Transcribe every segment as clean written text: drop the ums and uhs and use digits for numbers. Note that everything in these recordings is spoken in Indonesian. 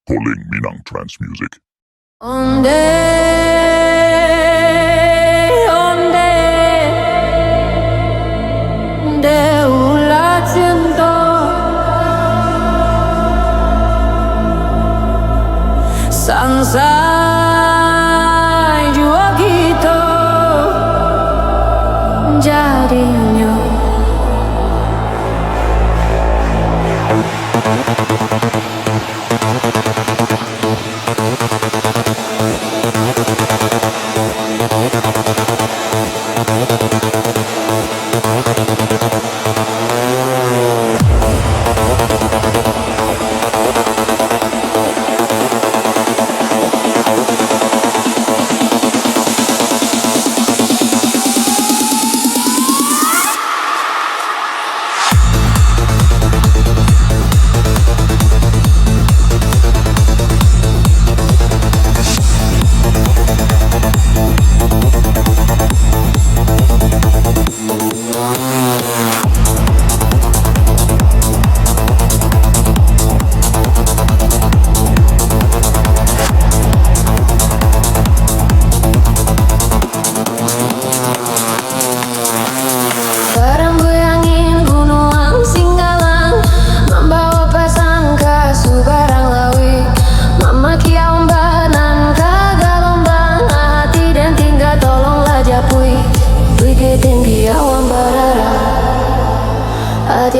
Calling Minang Trance Music. Onde, onde, ulah cinta sangsai jua gitu jadinya.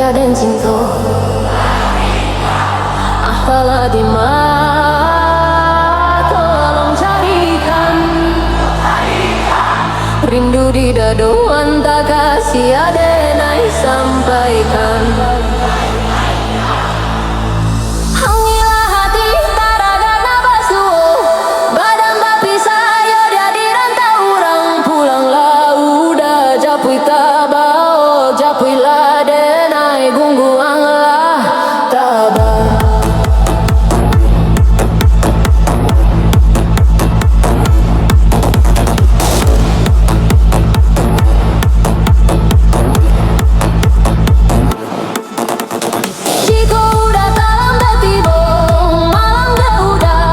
Dan cinta apalah di mana tolong carikan rindu di dadoan tak kasih denai sampaikan. Hangilah hati taraga nabasu badan tapi saya jadi rantau orang pulanglah udah JAPUIKLAH denai gungguanglah tabah. Jika udah talam dah tiba malam dah udah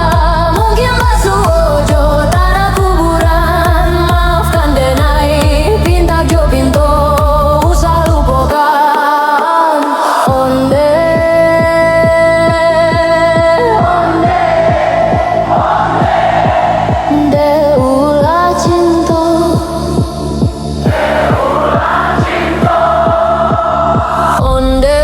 mungkin basuh ojo tanah kuburan maafkan denai pinta jo pinto usah lupakan. Onde, ulah cinta onde.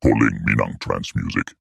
Calling Minang Trance Music.